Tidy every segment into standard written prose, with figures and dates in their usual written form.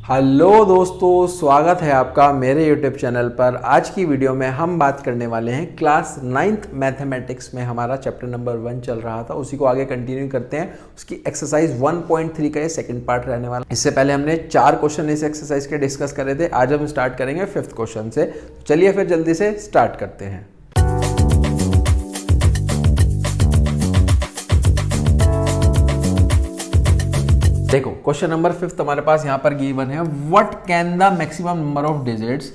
Hello दोस्तों, स्वागत है आपका मेरे YouTube चैनल पर। आज की वीडियो में हम बात करने वाले हैं क्लास 9th मैथमेटिक्स में हमारा चैप्टर नंबर 1 चल रहा था, उसी को आगे कंटिन्यू करते हैं। उसकी एक्सरसाइज 1.3 का ये सेकंड पार्ट रहने वाला। इससे पहले हमने 4 क्वेश्चन इस एक्सरसाइज के डिस्कस करे थे। आज हम स्टार्ट करेंगे 5th क्वेश्चन से। चलिए फिर जल्दी से स्टार्ट करते हैं। देखो क्वेश्चन नंबर 5 हमारे पास यहाँ पर गिवन है, what can the maximum number of digits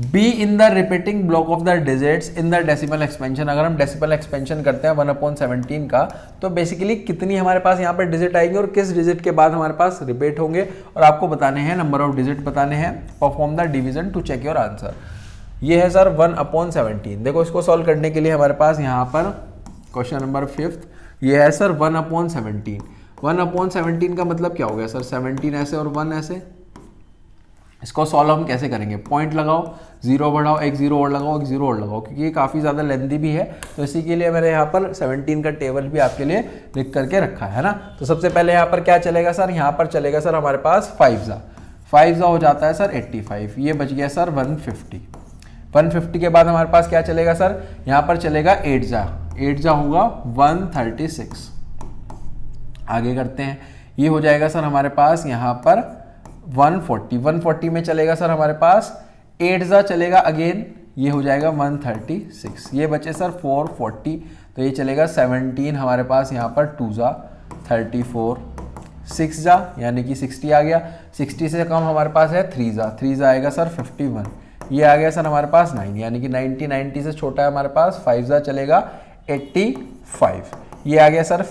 be in the repeating block of the digits in the decimal expansion. अगर हम डेसिमल एक्सपेंशन करते हैं 1/17 का, तो बेसिकली कितनी हमारे पास यहाँ पर डिजिट आएंगे और किस डिजिट के बाद हमारे पास रिपीट होंगे, और आपको बताने हैं नंबर ऑफ डिजिट बताने हैं। Perform the division to check your answer. ये है सर 1/17। देखो इसको सॉल्व करने के लिए हमारे पास यहाँ पर क्वेश्चन नंबर 5 ये है सर 1/17। 1/17 का मतलब क्या हो गया सर, 17 ऐसे और 1 ऐसे। इसको सॉल्व हम कैसे करेंगे, पॉइंट लगाओ, जीरो बढ़ाओ, एक जीरो और लगाओ, एक जीरो और लगाओ, क्योंकि ये काफ़ी ज़्यादा लेंथी भी है, तो इसी के लिए मैंने यहाँ पर 17 का टेबल भी आपके लिए लिख करके रखा है ना। तो सबसे पहले यहाँ पर क्या चलेगा सर, यहाँ पर चलेगा सर हमारे पास 5 हो जाता है सर 85। ये बच गया सर 150। 150 के बाद हमारे पास क्या चलेगा सर, यहाँ पर चलेगा 8 होगा 136। आगे करते हैं, ये हो जाएगा सर हमारे पास यहाँ पर 140 में चलेगा सर हमारे पास 8 चलेगा अगेन, ये हो जाएगा 136। ये बचे सर 440, तो ये चलेगा 17 हमारे पास यहाँ पर 2 34, 6 यानी कि 60 आ गया। 60 से कम हमारे पास है 3 आएगा सर 51। ये आ गया सर हमारे पास 9 यानी कि 90 से छोटा है हमारे पास 5 चलेगा 85। ये आ गया सर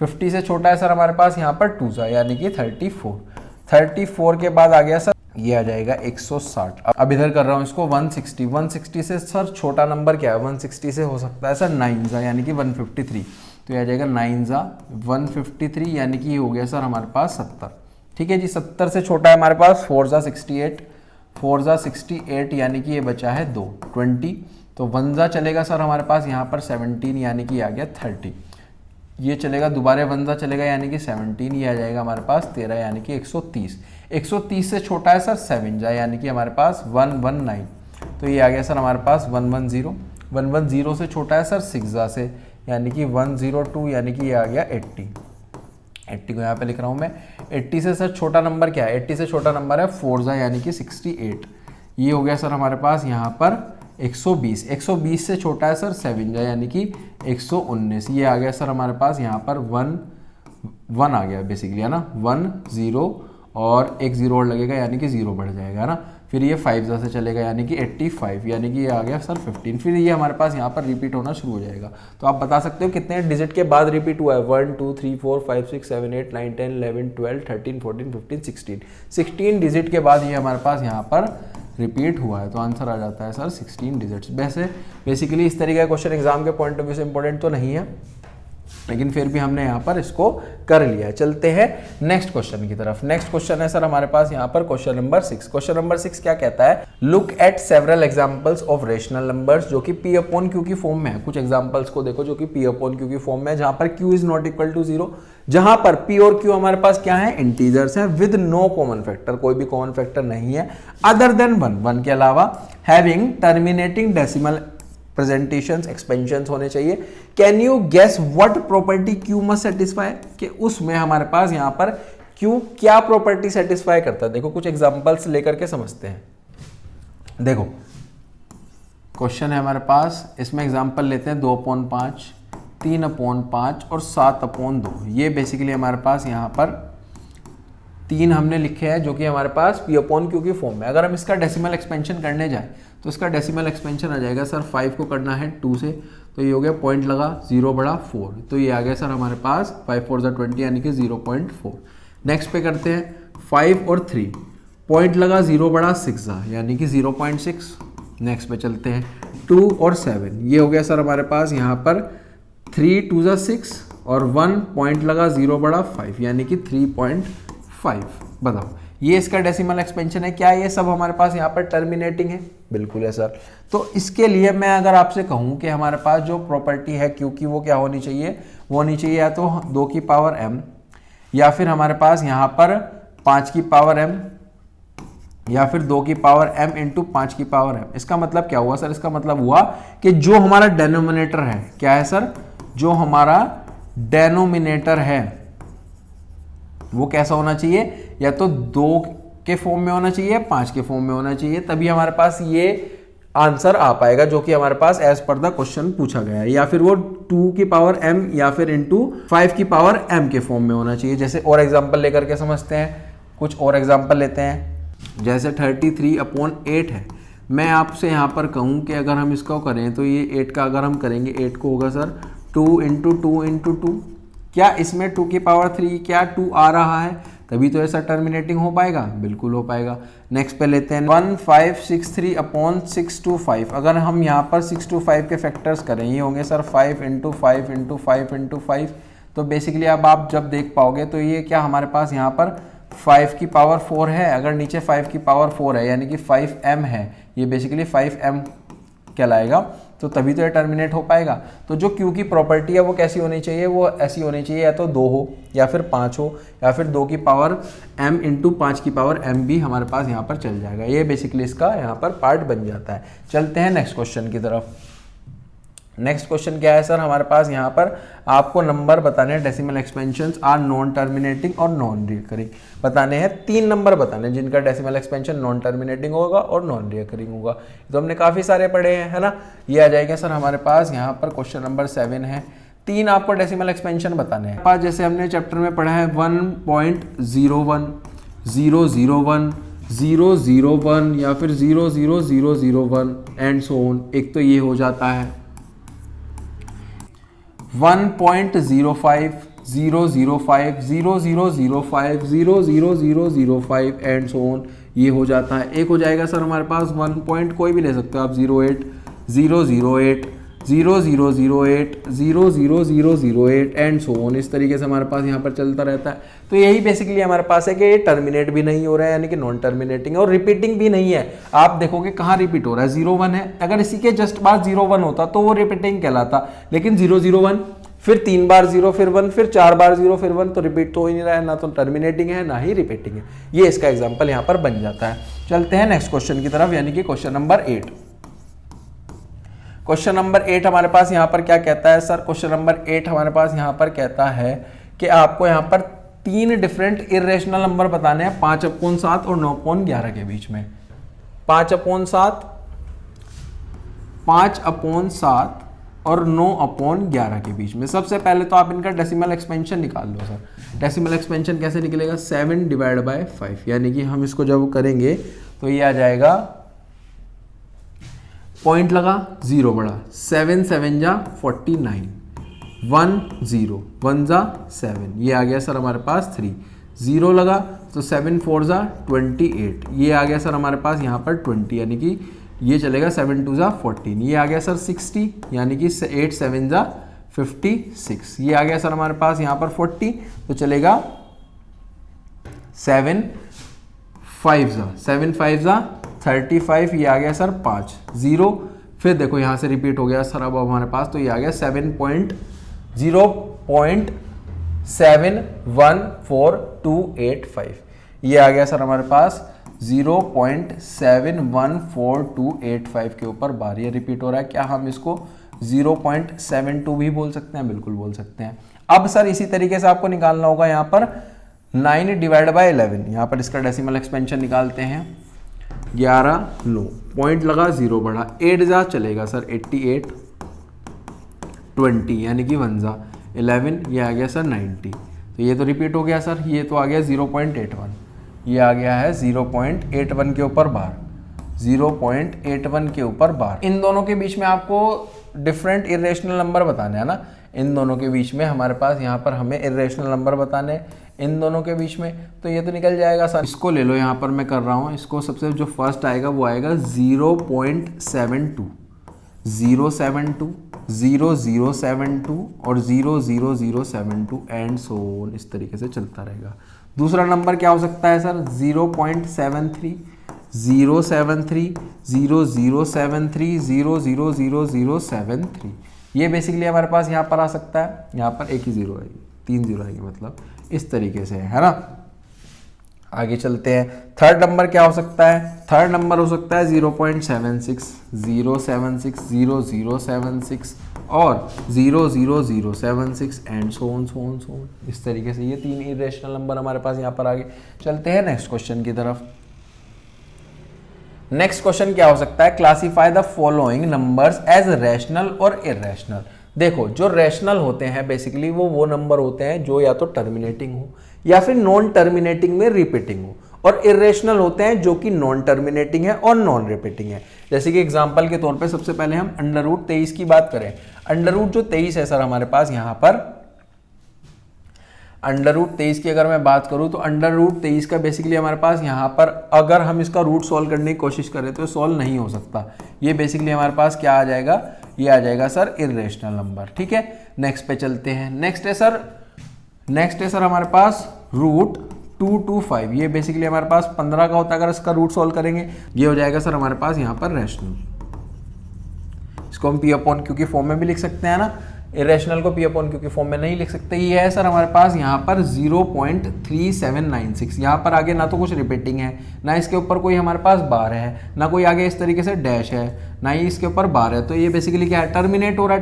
50 से छोटा है सर हमारे पास यहाँ पर 2 यानी कि 34 के बाद आ गया सर ये आ जाएगा 160। अब इधर कर रहा हूँ इसको 160 से सर छोटा नंबर क्या है, 160 से हो सकता है सर 9 यानी कि 153। तो ये आ जाएगा 153 यानी कि ये हो गया सर हमारे पास 70। ठीक है जी, 70 से छोटा है हमारे पास 4 68 यानी कि ये बचा है 20। तो 1 चलेगा सर हमारे पास यहाँ पर 17 यानी कि आ गया 30। ये चलेगा दोबारा 1 चलेगा यानी कि 17, ये आ जाएगा हमारे पास 13 यानी कि 130 से छोटा है सर 7 यानी कि हमारे पास 119। तो ये आ गया सर हमारे पास 110 से छोटा है सर 6 से यानी कि 102 यानी कि ये आ गया 80 को यहाँ पे लिख रहा हूँ मैं। 80 से सर छोटा नंबर क्या है, 80 से छोटा नंबर है 4 यानी कि 68। ये हो गया सर हमारे पास यहाँ पर 120 से छोटा है सर 7 यानी कि 119। ये आ गया सर हमारे पास यहाँ पर 1 आ गया बेसिकली, है ना, 10 और एक जीरो और लगेगा यानी कि 0 बढ़ जाएगा, है ना। फिर ये 5 से चलेगा यानी कि 85 यानी कि ये आ गया सर 15। फिर ये हमारे पास यहाँ पर रिपीट होना शुरू हो जाएगा। तो आप बता सकते हो कितने डिजिट के बाद रिपीट हुआ है, 1 2 3 4 5 6 7 8 9 10 11 12 13 14 15 16 डिजिट के बाद ये हमारे पास यहाँ पर रिपीट हुआ है। तो आंसर आ जाता है सर 16 डिजिट्स। वैसे बेसिकली इस तरीके का क्वेश्चन एग्जाम के पॉइंट ऑफ व्यू से इंपॉर्टेंट तो नहीं है, लेकिन फिर भी हमने यहाँ पर इसको कर लिया है। चलते हैं नेक्स्ट क्वेश्चन की तरफ। नेक्स्ट क्वेश्चन है सर हमारे पास यहाँ पर क्वेश्चन नंबर 6। क्वेश्चन नंबर 6 क्या कहता है, look at several examples of rational numbers जो कि P/Q की फॉर्म में है। कुछ एग्जांपल्स को देखो जो कि P/Q की फॉर्म में है, जहां पर Q is not equal to 0, जहां पर P और Q हमारे पास क्या है, इंटीजर्स हैं विद नो कॉमन फैक्टर, कोई भी कॉमन फैक्टर नहीं है अदर देन 1 के अलावा, having terminating decimal presentations expansions होने चाहिए। Can you guess what property Q must satisfy, कि उसमें हमारे पास यहाँ पर Q क्या प्रॉपर्टी सेटिस्फाई करता है। देखो कुछ एग्जांपल्स लेकर के समझते हैं। देखो क्वेश्चन है हमारे पास, इसमें एग्जांपल लेते हैं 2/5, 3/5 और 7/2। ये बेसिकली हमारे पास यहाँ पर 3 हमने लिखे हैं जो कि हमारे पास P/Q की फॉर्म में। अगर हम इसका डेसिमल एक्सपेंशन करने जाए तो इसका डेसिमल एक्सपेंशन आ जाएगा सर 5 को करना है 2 से, तो ये हो गया पॉइंट लगा 0 बड़ा 4, तो ये आ गया सर हमारे पास 5 4 20 यानी कि 0.4। नेक्स्ट पे करते हैं 5 और 3, पॉइंट लगा 0 बड़ा 6 यानी कि 0.6। नेक्स्ट पे चलते हैं 2 और 7, ये हो गया सर हमारे पास यहाँ पर 3 2 6 और 1 पॉइंट लगा 0 बड़ा 5 यानी कि 3.5। बताओ ये इसका डेसिमल एक्सपेंशन है, क्या ये सब हमारे पास यहाँ पर टर्मिनेटिंग है? बिल्कुल है सर। तो इसके लिए मैं अगर आपसे कहूँ कि हमारे पास जो प्रॉपर्टी है Q की वो क्या होनी चाहिए, वो होनी चाहिए या तो 2 की पावर m या फिर हमारे पास यहाँ पर 5 की पावर m या फिर 2 की पावर m इंटू 5 की पावर m। इसका मतलब क्या हुआ सर? इसका मतलब हुआ कि जो हमारा डेनोमिनेटर है, क्या है सर? जो हमारा डेनोमिनेटर है वो कैसा होना चाहिए? या तो 2 के फॉर्म में होना चाहिए, 5 के फॉर्म में होना चाहिए, तभी हमारे पास ये आंसर आ पाएगा जो कि हमारे पास एज पर द क्वेश्चन पूछा गया है। या फिर वो 2 की पावर m या फिर इंटू 5 की पावर m के फॉर्म में होना चाहिए। जैसे और एग्जांपल लेकर के समझते हैं, कुछ और एग्जांपल लेते हैं। जैसे 33/8 है, मैं आपसे यहाँ पर कहूँ कि अगर हम इसको करें तो ये 8 का अगर हम करेंगे 8 को होगा सर 2 इंटू 2 इंटू 2। क्या इसमें 2 की पावर 3 क्या 2 आ रहा है? तभी तो ऐसा टर्मिनेटिंग हो पाएगा, बिल्कुल हो पाएगा। नेक्स्ट पे लेते हैं 1563/625। अगर हम यहाँ पर 6 to 5 के फैक्टर्स करें, ये होंगे सर 5 इंटू 5 इंटू 5 इंटू 5। तो बेसिकली अब आप जब देख पाओगे तो ये क्या हमारे पास यहाँ पर 5 की पावर 4 है। अगर नीचे 5 की पावर 4 है यानी कि 5m है, ये बेसिकली 5m कहलाएगा, तो तभी तो ये टर्मिनेट हो पाएगा। तो जो Q की प्रॉपर्टी है वो कैसी होनी चाहिए? वो ऐसी होनी चाहिए, या तो 2 हो या फिर 5 हो या फिर 2 की पावर m इंटू 5 की पावर m भी हमारे पास यहाँ पर चल जाएगा। ये बेसिकली इसका यहाँ पर पार्ट बन जाता है। चलते हैं नेक्स्ट क्वेश्चन की तरफ। नेक्स्ट क्वेश्चन क्या है सर? हमारे पास यहाँ पर आपको नंबर बताने हैं, decimal expansions are non terminating और नॉन रिकरिंग बताने हैं। 3 नंबर बताने हैं जिनका डेसिमल एक्सपेंशन नॉन टर्मिनेटिंग होगा और नॉन रिकरिंग होगा। तो हमने काफ़ी सारे पढ़े हैं, है ना। ये आ जाएगा सर हमारे पास यहाँ पर क्वेश्चन नंबर 7 है। 3 आपको डेसिमल एक्सपेंशन बताने हैं। पास जैसे हमने चैप्टर में पढ़ा है 1.01, 001, 001 या फिर 00001 एंड सो ऑन। एक तो ये हो जाता है 1.05, 005, 0005, 00005 एंड सो ऑन, ये हो जाता है। एक हो जाएगा सर हमारे पास 1 पॉइंट कोई भी ले सकते हो आप, 08, 008, 0008, 00008 एंड सो ऑन। इस तरीके से हमारे पास यहाँ पर चलता रहता है। तो यही बेसिकली हमारे पास है कि ये टर्मिनेट भी नहीं हो रहा है यानी कि नॉन टर्मिनेटिंग, और रिपीटिंग भी नहीं है। आप देखोगे कहाँ रिपीट हो रहा है, 01 है। अगर इसी के जस्ट बाद 01 होता तो वो रिपीटिंग कहलाता, लेकिन 001 फिर 3 बार 0 फिर 1 फिर 4 बार 0 फिर 1, तो रिपीट तो हो ही नहीं रहा है, ना तो टर्मिनेटिंग है ना ही रिपीटिंग है। ये इसका एग्जाम्पल यहाँ पर बन जाता है। चलते हैं नेक्स्ट क्वेश्चन की तरफ, यानी कि क्वेश्चन नंबर 8। क्वेश्चन नंबर 8 हमारे पास यहाँ पर क्या कहता है सर? क्वेश्चन नंबर 8 हमारे पास यहाँ पर कहता है कि आपको यहाँ पर 3 डिफरेंट इरेशनल नंबर बताने हैं 5/7 और 9/11 के बीच में। 5/7, 5/7 और 9/11 के बीच में। सबसे पहले तो आप इनका डेसिमल एक्सपेंशन निकाल लो सर। डेसिमल एक्सपेंशन कैसे निकलेगा? 7/5, यानी कि हम इसको जब करेंगे तो ये आ जाएगा, पॉइंट लगा 0 बढ़ा, 7 7 जा 49, 1 0 1 जा 7, ये आ गया सर हमारे पास 3, 0 लगा तो 7 4 जा 28, ये आ गया सर हमारे पास यहाँ पर 20, यानी कि ये चलेगा 7 2 जा 14, ये आ गया सर 60, यानी कि 8 7 जा 56, ये आ गया सर हमारे पास यहाँ पर 40, तो चलेगा 7 5 जा 35, ये आ गया सर 5 0, फिर देखो यहाँ से रिपीट हो गया सर अब हमारे पास, तो ये आ गया 0.714285, ये आ गया सर हमारे पास 0.714285 के ऊपर बार, ये रिपीट हो रहा है। क्या हम इसको 0.72 भी बोल सकते हैं? बिल्कुल बोल सकते हैं। अब सर इसी तरीके से आपको निकालना होगा यहाँ पर 9/11, यहाँ पर इसका डेसिमल एक्सपेंशन निकालते हैं। 11 9 पॉइंट लगा 0 बढ़ा, 8 जा चलेगा सर 88, 20 यानी कि 1 जा 11, ये आ गया सर 90, तो ये तो रिपीट हो गया सर। ये तो आ गया 0.81, ये आ गया है 0.81 के ऊपर बार, 0.81 के ऊपर बार। इन दोनों के बीच में आपको डिफरेंट इरेशनल नंबर बताने हैं ना, इन दोनों के बीच में हमारे पास यहाँ पर हमें इरेशनल नंबर बताने इन दोनों के बीच में, तो ये तो निकल जाएगा सर। इसको ले लो, यहाँ पर मैं कर रहा हूँ, इसको सबसे जो फर्स्ट आएगा वो आएगा 0.72, 072, 0072 और 00072 एंड सो ऑन, इस तरीके से चलता रहेगा। दूसरा नंबर क्या हो सकता है सर? 0.73, 073, 0073, 00073, ये बेसिकली हमारे पास यहाँ पर आ सकता है। यहाँ पर एक ही 0 आएगी, 3 0 आएगी, मतलब इस तरीके से है ना। आगे चलते हैं। थर्ड नंबर क्या हो सकता है? थर्ड नंबर हो सकता है 0.76, 076, 0076 और 00076 एंड सो ऑन। इस तरीके से ये 3 इरेशनल नंबर हमारे पास यहाँ पर आगे। चलते हैं नेक्स्ट क्वेश्चन की तरफ। नेक्स्ट क्वेश्चन क्या हो सकता है? Classify the following numbers as rational और इरेशनल। देखो, जो रैशनल होते हैं बेसिकली वो नंबर होते हैं जो या तो टर्मिनेटिंग हो या फिर नॉन टर्मिनेटिंग में रिपीटिंग हो, और इरेशनल होते हैं जो कि नॉन टर्मिनेटिंग है और नॉन रिपीटिंग है। जैसे कि एग्जांपल के तौर पे सबसे पहले हम अंडर रूट 23 की बात करें। अंडर रूट जो 23 है सर हमारे पास यहाँ पर, अंडर रूट 23 की अगर मैं बात करूं तो अंडर रूट 23 का बेसिकली हमारे पास यहाँ पर अगर हम इसका रूट सॉल्व करने की कोशिश करें तो सॉल्व नहीं हो सकता। ये बेसिकली हमारे पास क्या आ जाएगा? ये आ जाएगा सर इरेशनल नंबर। ठीक है, नेक्स्ट पे चलते हैं। नेक्स्ट है सर हमारे पास रूट 225। ये बेसिकली हमारे पास 15 का होता है, अगर इसका रूट सॉल्व करेंगे ये हो जाएगा सर हमारे पास यहाँ पर रैशनल। इसको हम पी अपॉन क्यू की फॉर्म में भी लिख सकते हैं ना, इरेशनल को पी अपॉन क्यू की फॉर्म में नहीं लिख सकते। ये है सर हमारे पास यहाँ पर 0.3796। यहाँ पर आगे ना तो कुछ रिपीटिंग है, ना इसके ऊपर कोई हमारे पास बार है, ना कोई आगे इस तरीके से डैश है, ना ही इसके ऊपर बार है। तो ये बेसिकली क्या है? टर्मिनेट हो रहा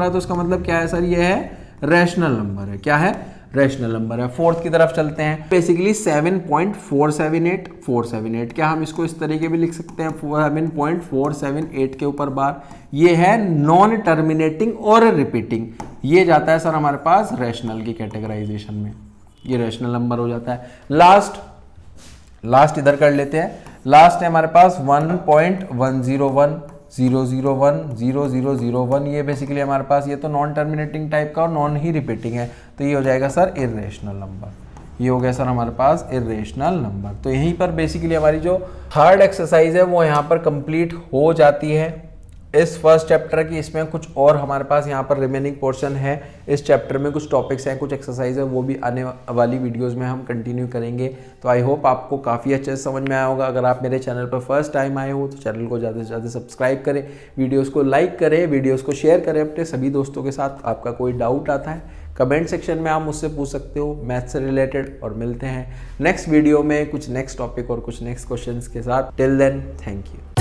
है। तो इसका मतलब क्या है सर? ये है रैशनल नंबर है। क्या है? रैशनल नंबर है। फोर्थ की तरफ चलते हैं। बेसिकली 7.478 क्या हम इसको इस तरीके भी लिख सकते हैं? 7.478 के ऊपर बार। ये है नॉन टर्मिनेटिंग और रिपीटिंग। ये जाता है सर हमारे पास रैशनल की कैटेगराइजेशन में, ये रैशनल नंबर हो जाता है। लास्ट इधर कर लेते हैं। लास्ट है हमारे पास 1.101, 001 ये बेसिकली हमारे पास ये तो नॉन टर्मिनेटिंग टाइप का और नॉन ही रिपीटिंग है, तो ये हो जाएगा सर इरेशनल नंबर। ये हो गया सर हमारे पास इरेशनल नंबर। तो यहीं पर बेसिकली हमारी जो थर्ड एक्सरसाइज है वो यहाँ पर कंप्लीट हो जाती है इस फर्स्ट चैप्टर की। इसमें कुछ और हमारे पास यहाँ पर रिमेनिंग पोर्शन है। इस चैप्टर में कुछ टॉपिक्स हैं, कुछ एक्सरसाइज है, वो भी आने वाली वीडियोस में हम कंटिन्यू करेंगे। तो आई होप आपको काफ़ी अच्छे से समझ में आया होगा। अगर आप मेरे चैनल पर फर्स्ट टाइम आए हो तो चैनल को ज़्यादा से ज़्यादा सब्सक्राइब करें, वीडियोज़ को लाइक करें, वीडियोज़ को शेयर करें अपने सभी दोस्तों के साथ। आपका कोई डाउट आता है कमेंट सेक्शन में आप मुझसे पूछ सकते हो मैथ से रिलेटेड, और मिलते हैं नेक्स्ट वीडियो में कुछ नेक्स्ट टॉपिक और कुछ नेक्स्ट क्वेश्चंस के साथ। Till then, thank you.